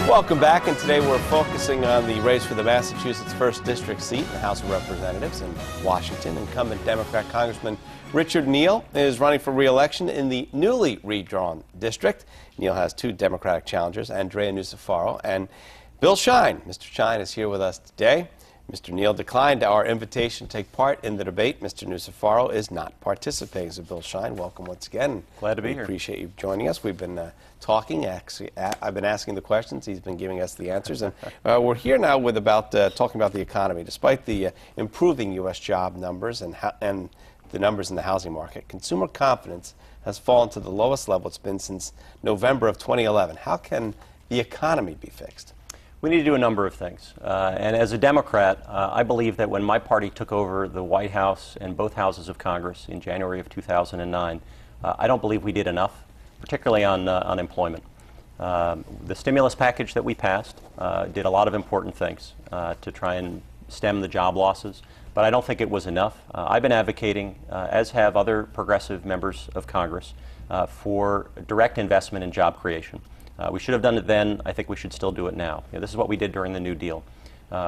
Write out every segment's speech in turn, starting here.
Welcome back, and today we're focusing on the race for the Massachusetts 1st District seat in the House of Representatives in Washington. Incumbent Democrat Congressman Richard Neal is running for re-election in the newly redrawn district. Neal has two Democratic challengers, Andrea Nucifaro and Bill Shein. Mr. Shein is here with us today. Mr. Neal declined our invitation to take part in the debate. Mr. Nucifaro is not participating. So, Bill Shein, welcome once again. Glad to be here. Appreciate you joining us. We've been talking. Actually, I've been asking the questions. He's been giving us the answers. And we're here now with talking about the economy. Despite the improving U.S. job numbers and the numbers in the housing market, consumer confidence has fallen to the lowest level it's been since November of 2011. How can the economy be fixed? We need to do a number of things. And as a Democrat, I believe that when my party took over the White House and both houses of Congress in January of 2009, I don't believe we did enough, particularly on unemployment. The stimulus package that we passed did a lot of important things to try and stem the job losses, but I don't think it was enough. I've been advocating, as have other progressive members of Congress, for direct investment in job creation. We should have done it then. I think we should still do it now. This is what we did during the New Deal.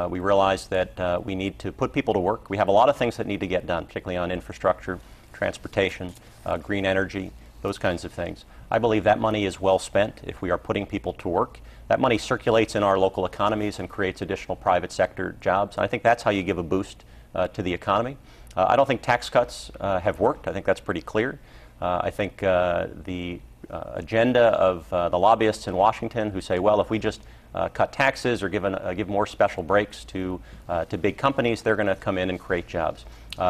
We realized that we need to put people to work. We have a lot of things that need to get done, particularly on infrastructure, transportation, green energy, those kinds of things. I believe that money is well spent if we are putting people to work. That money circulates in our local economies and creates additional private sector jobs. And I think that's how you give a boost to the economy. I don't think tax cuts have worked. I think that's pretty clear. I think the agenda of the lobbyists in Washington who say, well, if we just cut taxes or give more special breaks to big companies, they're going to come in and create jobs.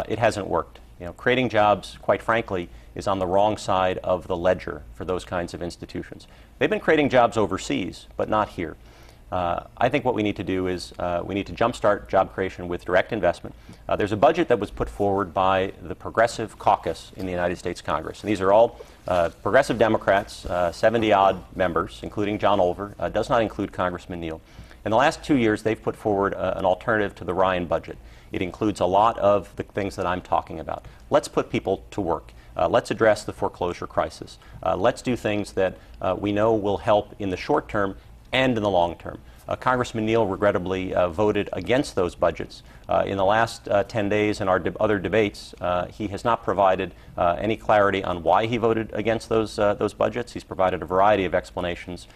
It hasn't worked. Creating jobs, quite frankly, is on the wrong side of the ledger for those kinds of institutions. They've been creating jobs overseas, but not here. I think what we need to do is we need to jumpstart job creation with direct investment. There's a budget that was put forward by the Progressive Caucus in the United States Congress. And these are all progressive Democrats, 70-odd members, including John Olver. Does not include Congressman Neal. In the last 2 years, they've put forward an alternative to the Ryan budget. It includes a lot of the things that I'm talking about. Let's put people to work. Let's address the foreclosure crisis. Let's do things that we know will help in the short term and in the long term. Congressman Neal regrettably voted against those budgets. In the last 10 days in our other debates, he has not provided any clarity on why he voted against those budgets. He's provided a variety of explanations.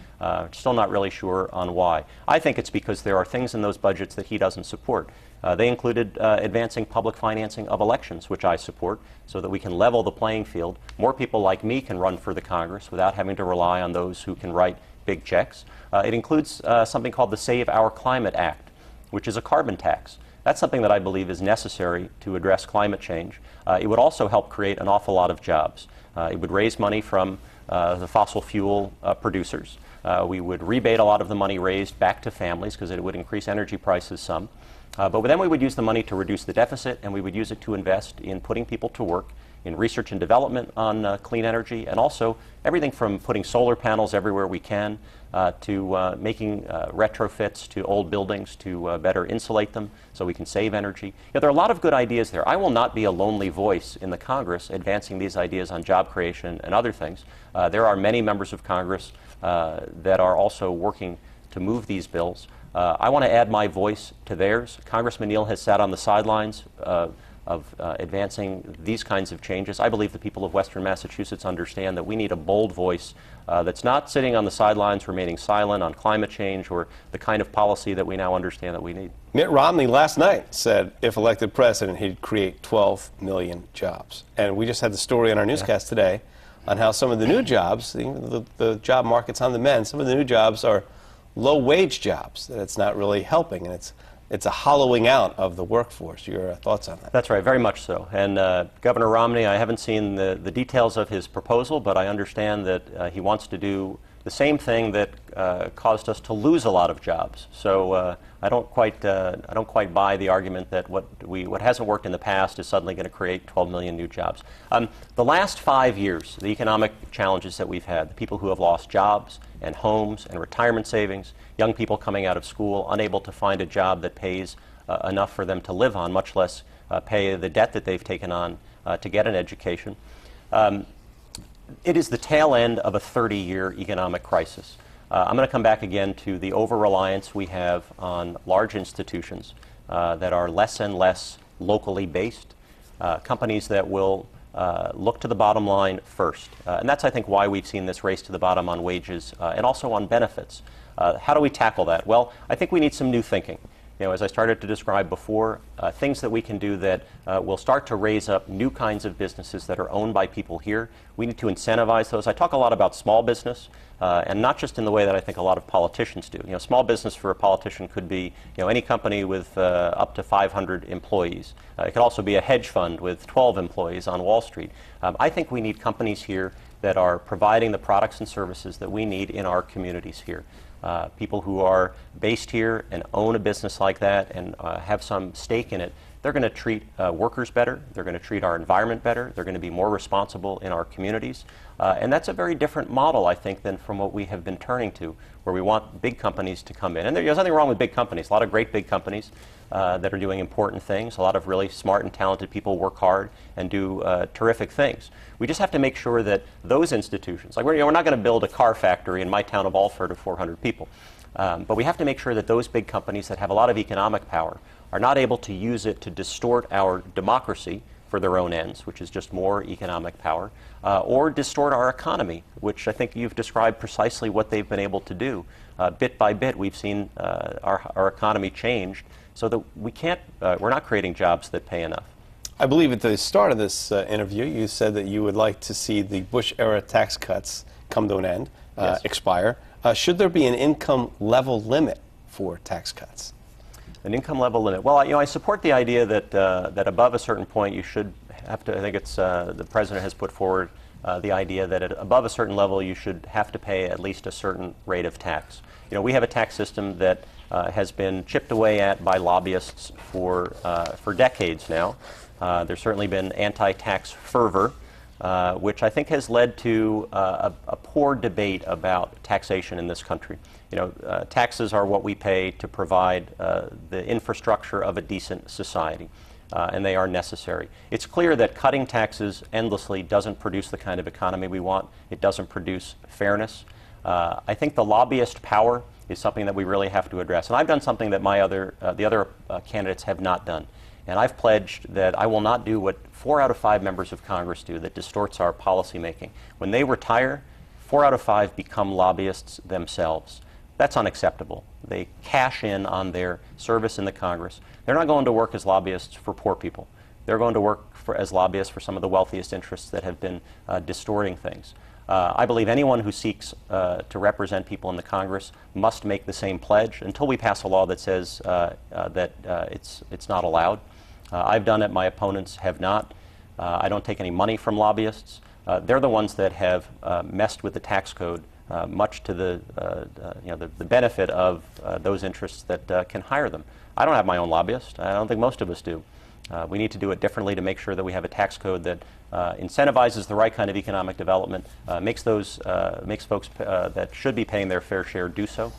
Still not really sure on why. I think it's because there are things in those budgets that he doesn't support. They included advancing public financing of elections, which I support, so that we can level the playing field. More people like me can run for the Congress without having to rely on those who can write big checks. It includes something called the Save Our Climate Act, which is a carbon tax. That's something that I believe is necessary to address climate change. It would also help create an awful lot of jobs. It would raise money from the fossil fuel producers. We would rebate a lot of the money raised back to families because it would increase energy prices some. But then we would use the money to reduce the deficit, and we would use it to invest in putting people to work, in research and development on clean energy, and also everything from putting solar panels everywhere we can to making retrofits to old buildings to better insulate them so we can save energy. There are a lot of good ideas there. I will not be a lonely voice in the Congress advancing these ideas on job creation and other things. There are many members of Congress that are also working to move these bills. I want to add my voice to theirs. Congressman Neal has sat on the sidelines of advancing these kinds of changes. I believe the people of Western Massachusetts understand that we need a bold voice that's not sitting on the sidelines remaining silent on climate change or the kind of policy that we now understand that we need. Mitt Romney last night said if elected president, he'd create 12 million jobs. And we just had the story on our newscast today on how some of the new jobs, the job market's on the mend, some of the new jobs are low-wage jobs, that it's not really helping, and it's a hollowing out of the workforce. Your thoughts on that? That's right, very much so. And Governor Romney, I haven't seen the details of his proposal, but I understand that he wants to do the same thing that caused us to lose a lot of jobs. So I don't quite buy the argument that what hasn't worked in the past is suddenly going to create 12 million new jobs. The last 5 years, the economic challenges that we've had, the people who have lost jobs and homes and retirement savings, young people coming out of school unable to find a job that pays enough for them to live on, much less pay the debt that they've taken on to get an education. It is the tail end of a 30-year economic crisis. I'm going to come back again to the over-reliance we have on large institutions that are less and less locally based, companies that will look to the bottom line first. And that's, I think, why we've seen this race to the bottom on wages and also on benefits. How do we tackle that? Well, I think we need some new thinking. As I started to describe before, things that we can do that will start to raise up new kinds of businesses that are owned by people here. We need to incentivize those. I talk a lot about small business, and not just in the way that I think a lot of politicians do. Small business for a politician could be, any company with up to 500 employees. It could also be a hedge fund with 12 employees on Wall Street. I think we need companies here that are providing the products and services that we need in our communities here. People who are based here and own a business like that and have some stake in it, they're going to treat workers better, they're going to treat our environment better, they're going to be more responsible in our communities. And that's a very different model, I think, than from what we have been turning to, where we want big companies to come in. And there's nothing wrong with big companies. A lot of great big companies that are doing important things. A lot of really smart and talented people work hard and do terrific things. We just have to make sure that those institutions, like we're not going to build a car factory in my town of Alford of 400 people, but we have to make sure that those big companies that have a lot of economic power are not able to use it to distort our democracy for their own ends, which is just more economic power, or distort our economy, which I think you've described precisely what they've been able to do. Bit by bit, we've seen our economy change so that we're not creating jobs that pay enough. I believe at the start of this interview, you said that you would like to see the Bush-era tax cuts come to an end, Yes. expire. Should there be an income level limit for tax cuts? An income level limit. Well, I support the idea that that above a certain point you should have to. I think it's the president has put forward the idea that above a certain level you should have to pay at least a certain rate of tax. We have a tax system that has been chipped away at by lobbyists for decades now. There's certainly been anti-tax fervor, which I think has led to a poor debate about taxation in this country. Taxes are what we pay to provide the infrastructure of a decent society, and they are necessary. It's clear that cutting taxes endlessly doesn't produce the kind of economy we want. It doesn't produce fairness. I think the lobbyist power is something that we really have to address. And I've done something that the other candidates have not done. And I've pledged that I will not do what 4 out of 5 members of Congress do that distorts our policy making. When they retire, 4 out of 5 become lobbyists themselves. That's unacceptable. They cash in on their service in the Congress. They're not going to work as lobbyists for poor people. They're going to work as lobbyists for some of the wealthiest interests that have been distorting things. I believe anyone who seeks to represent people in the Congress must make the same pledge until we pass a law that says that it's not allowed. I've done it. My opponents have not. I don't take any money from lobbyists. They're the ones that have messed with the tax code, much to the benefit of those interests that can hire them. I don't have my own lobbyist. I don't think most of us do. We need to do it differently to make sure that we have a tax code that incentivizes the right kind of economic development, makes folks that should be paying their fair share do so.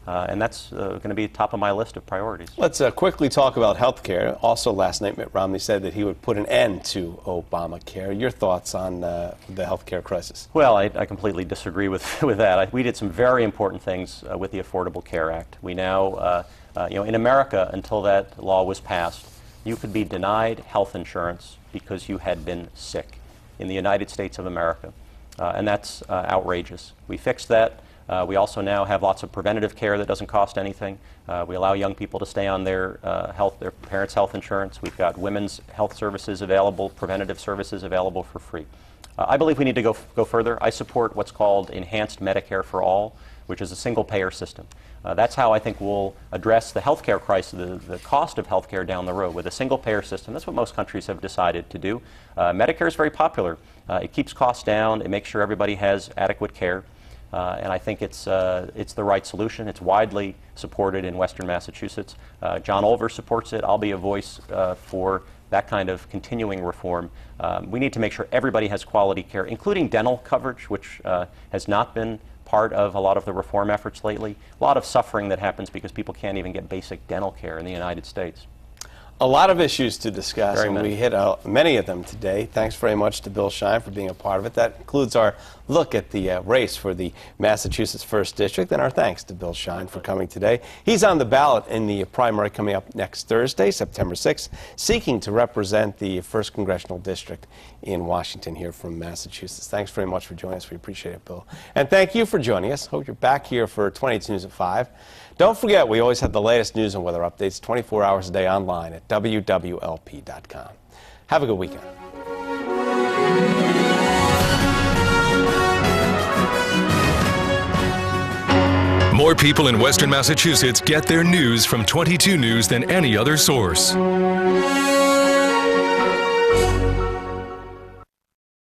And that's going to be top of my list of priorities. Let's quickly talk about health care. Also last night, Mitt Romney said that he would put an end to Obamacare. Your thoughts on the health care crisis? Well, I completely disagree with that. We did some very important things with the Affordable Care Act. We now, in America, until that law was passed, you could be denied health insurance because you had been sick in the United States of America. And that's outrageous. We fixed that. We also now have lots of preventative care that doesn't cost anything. We allow young people to stay on their parents' health insurance. We've got women's health services available, preventative services available for free. I believe we need to go further. I support what's called enhanced Medicare for all, which is a single-payer system. That's how I think we'll address the health care crisis, the cost of health care down the road, with a single-payer system. That's what most countries have decided to do. Medicare is very popular. It keeps costs down. It makes sure everybody has adequate care. And I think it's the right solution. It's widely supported in Western Massachusetts. John Olver supports it. I'll be a voice for that kind of continuing reform. We need to make sure everybody has quality care, including dental coverage, which has not been part of a lot of the reform efforts lately. A lot of suffering that happens because people can't even get basic dental care in the United States. A lot of issues to discuss, and we hit many of them today. Thanks very much to Bill Shein for being a part of it. That concludes our look at the race for the Massachusetts 1st District. And our thanks to Bill Shein for coming today. He's on the ballot in the primary coming up next Thursday, September 6th, seeking to represent the 1st Congressional District in Washington here from Massachusetts. Thanks very much for joining us. We appreciate it, Bill. And thank you for joining us. Hope you're back here for 22 News at 5. Don't forget, we always have the latest news and weather updates 24 hours a day online at WWLP.com. Have a good weekend. More people in Western Massachusetts get their news from 22 News than any other source.